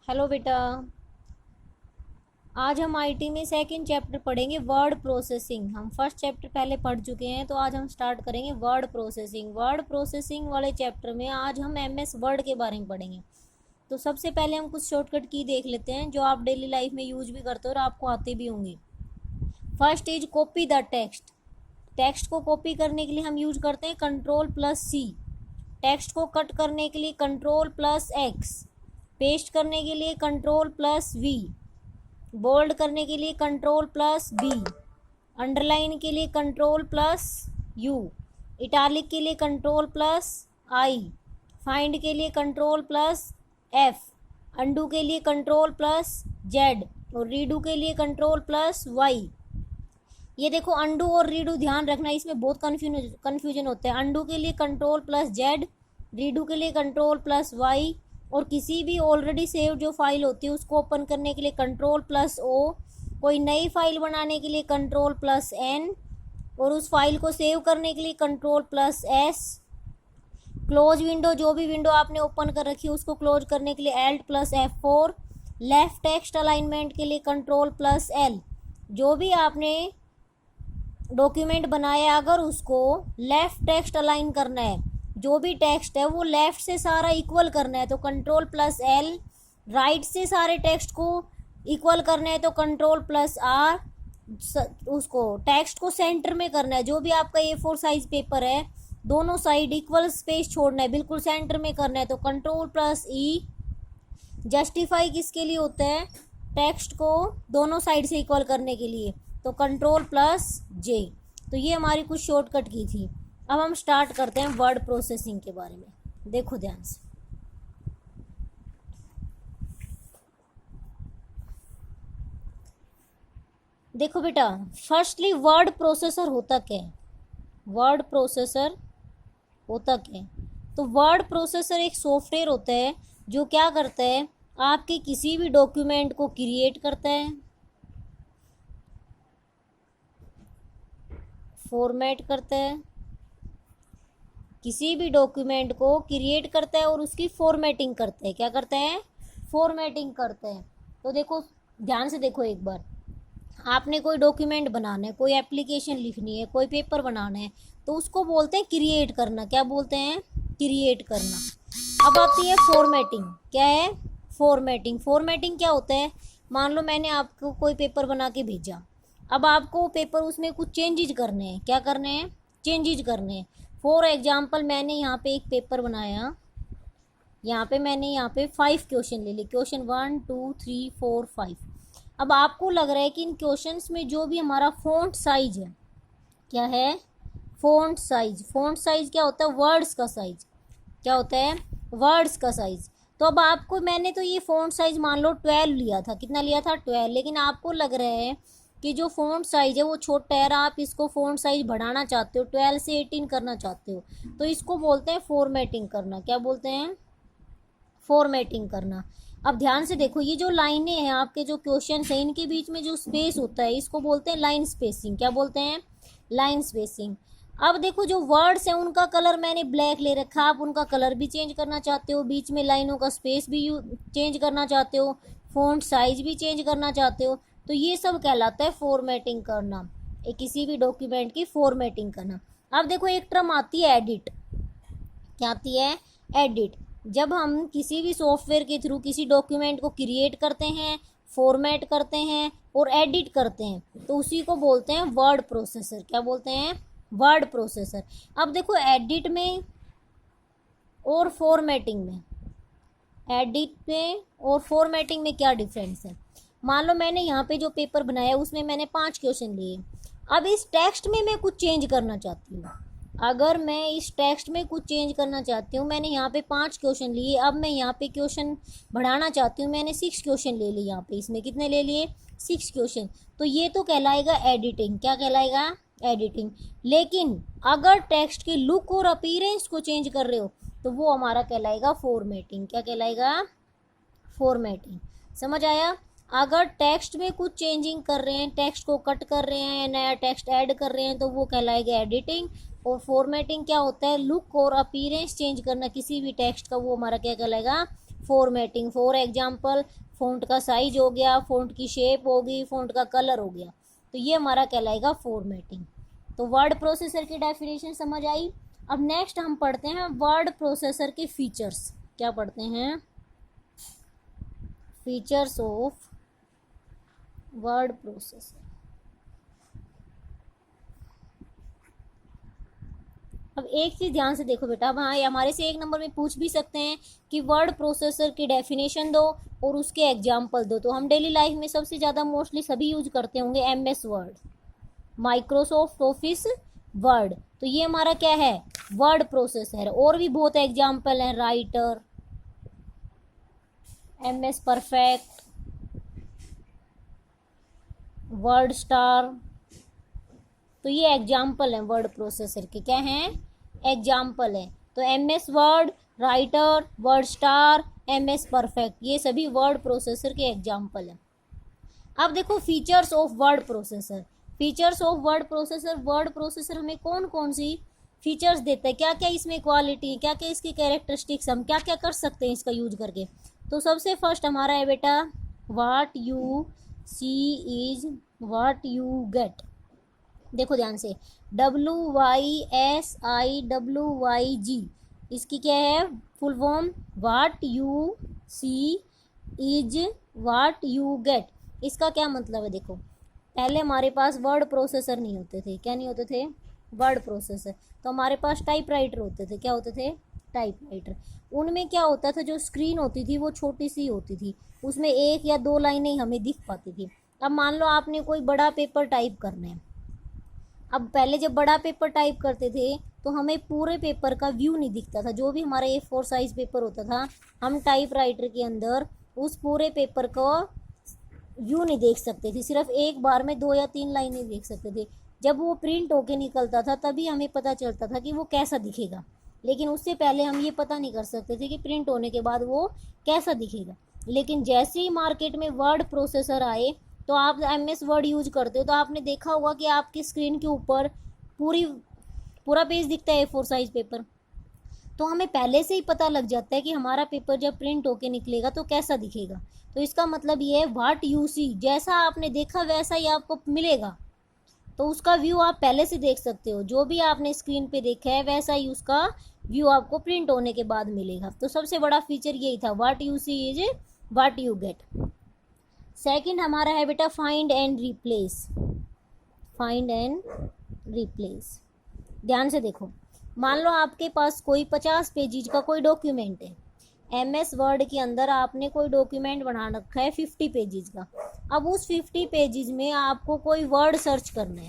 Hello बेटा। आज हम आईटी में सेकंड चैप्टर पढ़ेंगे वर्ड प्रोसेसिंग। हम फर्स्ट चैप्टर पहले पढ़ चुके हैं, तो आज हम स्टार्ट करेंगे वर्ड प्रोसेसिंग। वर्ड प्रोसेसिंग वाले चैप्टर में आज हम एमएस वर्ड के बारे में पढ़ेंगे। तो सबसे पहले हम कुछ शॉर्टकट की देख लेते हैं जो आप डेली लाइफ में यूज भी करते हो और आपको आते भी होंगे। First is copy the text. Text को कॉपी करने के लिए हम यूज करते हैं कंट्रोल+C। टेक्स्ट को कट करने के लिए कंट्रोल+X। पेस्ट करने के लिए कंट्रोल+V। बोल्ड करने के लिए कंट्रोल+B। अंडरलाइन के लिए कंट्रोल+U। इटालिक के लिए कंट्रोल+I। फाइंड के लिए कंट्रोल+F। अंडू के लिए कंट्रोल+Z और रीडू के लिए कंट्रोल+Y। ये देखो अंडू और रीडू ध्यान रखना, इसमें बहुत कन्फ्यूजन होता है। अंडू के लिए कंट्रोल+Z, रीडू के लिए कंट्रोल+Y और किसी भी ऑलरेडी सेव जो फाइल होती है उसको ओपन करने के लिए कंट्रोल+O। कोई नई फाइल बनाने के लिए कंट्रोल+N और उस फाइल को सेव करने के लिए कंट्रोल+S। क्लोज विंडो, जो भी विंडो आपने ओपन कर रखी है उसको क्लोज करने के लिए Alt+F4। लेफ्ट टेक्स्ट अलाइनमेंट के लिए कंट्रोल+L। जो भी आपने डॉक्यूमेंट बनाया अगर उसको लेफ्ट टेक्स्ट अलाइन करना है, जो भी टेक्स्ट है वो लेफ्ट से सारा इक्वल करना है तो कंट्रोल+L। राइट से सारे टेक्स्ट को इक्वल करना है तो कंट्रोल+R। उसको टेक्स्ट को सेंटर में करना है, जो भी आपका A4 साइज पेपर है दोनों साइड इक्वल स्पेस छोड़ना है, बिल्कुल सेंटर में करना है तो कंट्रोल+E। जस्टिफाई किसके लिए होता है? टेक्स्ट को दोनों साइड से इक्वल करने के लिए तो कंट्रोल+J। तो ये हमारी कुछ शॉर्टकट की थी। अब हम स्टार्ट करते हैं वर्ड प्रोसेसिंग के बारे में। देखो ध्यान से। देखो बेटा, फर्स्टली वर्ड प्रोसेसर होता क्या है? वर्ड प्रोसेसर होता क्या है? तो वर्ड प्रोसेसर एक सॉफ्टवेयर होता है जो क्या करता है, आपके किसी भी डॉक्यूमेंट को क्रिएट करता है, फॉर्मेट करता है, किसी भी डॉक्यूमेंट को क्रिएट करता है और उसकी फॉर्मेटिंग करता है। क्या करता है? फॉर्मेटिंग करता है। तो देखो ध्यान से देखो, एक बार आपने कोई डॉक्यूमेंट बनाना है, कोई एप्लीकेशन लिखनी है, कोई पेपर बनाना है, तो उसको बोलते हैं क्रिएट करना। क्या बोलते हैं? क्रिएट करना। अब आती है फॉर्मेटिंग। क्या है? फॉर्मेटिंग। फॉर्मेटिंग क्या होता है? मान लो मैंने आपको कोई पेपर बना के भेजा, अब आपको पेपर उसमें कुछ चेंजेज करने हैं। क्या करने हैं? चेंजेज करने हैं। फॉर एग्जाम्पल मैंने यहाँ पे एक पेपर बनाया, यहाँ पे मैंने यहाँ पे 5 क्वेश्चन ले लिए, क्वेश्चन 1 2 3 4 5। अब आपको लग रहा है कि इन क्वेश्चंस में जो भी हमारा फ़ॉन्ट साइज है, क्या है? Font size. फ़ॉन्ट साइज क्या होता है? वर्ड्स का साइज। क्या होता है? वर्ड्स का साइज। तो अब आपको, मैंने तो ये फ़ॉन्ट साइज मान लो 12 लिया था। कितना लिया था? 12। लेकिन आपको लग रहा है कि जो फ़ॉन्ट साइज है वो छोटा है, आप इसको फ़ॉन्ट साइज बढ़ाना चाहते हो, 12 से 18 करना चाहते हो, तो इसको बोलते हैं फॉर्मेटिंग करना। क्या बोलते हैं? फॉर्मेटिंग करना। अब ध्यान से देखो, ये जो लाइनें हैं आपके, जो क्वेश्चन है, इनके बीच में जो स्पेस होता है इसको बोलते हैं लाइन स्पेसिंग। क्या बोलते हैं? Line spacing. अब देखो जो वर्ड्स हैं उनका कलर मैंने ब्लैक ले रखा, आप उनका कलर भी चेंज करना चाहते हो, बीच में लाइनों का स्पेस भी चेंज करना चाहते हो, फ़ॉन्ट साइज भी चेंज करना चाहते हो, तो ये सब कहलाता है फॉर्मेटिंग करना। एक किसी भी डॉक्यूमेंट की फॉर्मेटिंग करना। अब देखो एक टर्म आती है एडिट। क्या आती है? एडिट। जब हम किसी भी सॉफ्टवेयर के थ्रू किसी डॉक्यूमेंट को क्रिएट करते हैं, फॉर्मेट करते हैं और एडिट करते हैं तो उसी को बोलते हैं वर्ड प्रोसेसर। क्या बोलते हैं? Word processor. अब देखो एडिट में और फॉर्मेटिंग में, एडिट में और फॉर्मेटिंग में क्या डिफरेंस है? मान लो मैंने यहाँ पे जो पेपर बनाया उसमें मैंने 5 क्वेश्चन लिए। अब इस टेक्स्ट में मैं कुछ चेंज करना चाहती हूँ। अगर मैं इस टेक्स्ट में कुछ चेंज करना चाहती हूँ, मैंने यहाँ पे 5 क्वेश्चन लिए, अब मैं यहाँ पे क्वेश्चन बढ़ाना चाहती हूँ, मैंने 6 क्वेश्चन ले लिए। यहाँ पे इसमें कितने ले लिए? 6 क्वेश्चन। तो ये तो कहलाएगा एडिटिंग। क्या कहलाएगा? एडिटिंग। लेकिन अगर टेक्स्ट की लुक और अपीयरेंस को चेंज कर रहे हो तो वो हमारा कहलाएगा फॉर्मेटिंग। क्या कहलाएगा? फॉर्मेटिंग। समझ आया? अगर टेक्स्ट में कुछ चेंजिंग कर रहे हैं, टेक्स्ट को कट कर रहे हैं, नया टेक्स्ट ऐड कर रहे हैं, तो वो कहलाएगा एडिटिंग। और फॉर्मेटिंग क्या होता है? लुक और अपीयरेंस चेंज करना किसी भी टेक्स्ट का, वो हमारा क्या कहलाएगा? फॉर्मेटिंग। फॉर एग्जाम्पल फ़ॉन्ट का साइज हो गया, फ़ॉन्ट की शेप होगी, फ़ॉन्ट का कलर हो गया, तो ये हमारा कहलाएगा फॉर्मेटिंग। तो वर्ड प्रोसेसर की डेफिनेशन समझ आई। अब नेक्स्ट हम पढ़ते हैं वर्ड प्रोसेसर के फीचर्स। क्या पढ़ते हैं? Features of word processor. अब एक चीज़ ध्यान से देखो बेटा, अब हाँ हमारे से एक नंबर में पूछ भी सकते हैं कि वर्ड प्रोसेसर की डेफिनेशन दो और उसके एग्जाम्पल दो। तो हम डेली लाइफ में सबसे ज़्यादा मोस्टली सभी यूज करते होंगे MS word, Microsoft office word. तो ये हमारा क्या है? Word processor. और भी बहुत एग्जाम्पल हैं, writer, MS perfect, word star. तो ये एग्जाम्पल हैं वर्ड प्रोसेसर के। क्या हैं? एग्जाम्पल है। तो MS word, writer, word star, MS perfect, ये सभी वर्ड प्रोसेसर के एग्जाम्पल हैं। अब देखो features of word processor. Features of word processor, word processor हमें कौन कौन सी फीचर्स देता है, क्या क्या इसमें क्वालिटी है, क्या क्या इसकी कैरेक्टरिस्टिक्स, हम क्या क्या कर सकते हैं इसका यूज करके। तो सबसे फर्स्ट हमारा है बेटा what you see is what you get. देखो ध्यान से, WYSIWYG, इसकी क्या है full form? What you see is what you get. इसका क्या मतलब है? देखो पहले हमारे पास वर्ड प्रोसेसर नहीं होते थे। क्या नहीं होते थे? Word processor. तो हमारे पास टाइपराइटर होते थे। क्या होते थे? टाइपराइटर। उनमें क्या होता था, जो स्क्रीन होती थी वो छोटी सी होती थी, उसमें 1 या 2 लाइनें ही हमें दिख पाती थी। अब मान लो आपने कोई बड़ा पेपर टाइप करना है। अब पहले जब बड़ा पेपर टाइप करते थे तो हमें पूरे पेपर का व्यू नहीं दिखता था। जो भी हमारा A4 साइज पेपर होता था, हम टाइपराइटर के अंदर उस पूरे पेपर को व्यू नहीं देख सकते थे, सिर्फ एक बार में 2 या 3 लाइनें देख सकते थे। जब वो प्रिंट होके निकलता था तभी हमें पता चलता था कि वो कैसा दिखेगा, लेकिन उससे पहले हम ये पता नहीं कर सकते थे कि प्रिंट होने के बाद वो कैसा दिखेगा। लेकिन जैसे ही मार्केट में वर्ड प्रोसेसर आए, तो आप MS वर्ड यूज करते हो तो आपने देखा होगा कि आपकी स्क्रीन के ऊपर पूरा पेज दिखता है A4 साइज पेपर। तो हमें पहले से ही पता लग जाता है कि हमारा पेपर जब प्रिंट होके निकलेगा तो कैसा दिखेगा। तो इसका मतलब ये है व्हाट यू सी, जैसा आपने देखा वैसा ही आपको मिलेगा। तो उसका व्यू आप पहले से देख सकते हो, जो भी आपने स्क्रीन पे देखा है वैसा ही उसका व्यू आपको प्रिंट होने के बाद मिलेगा। तो सबसे बड़ा फीचर यही था, what you see is what you get. Second हमारा है बेटा find and replace. Find and replace, ध्यान से देखो, मान लो आपके पास कोई 50 पेजेज का कोई डॉक्यूमेंट है। MS वर्ड के अंदर आपने कोई डॉक्यूमेंट बना रखा है 50 पेजेज का। अब उस 50 पेजेज में आपको कोई वर्ड सर्च करना है।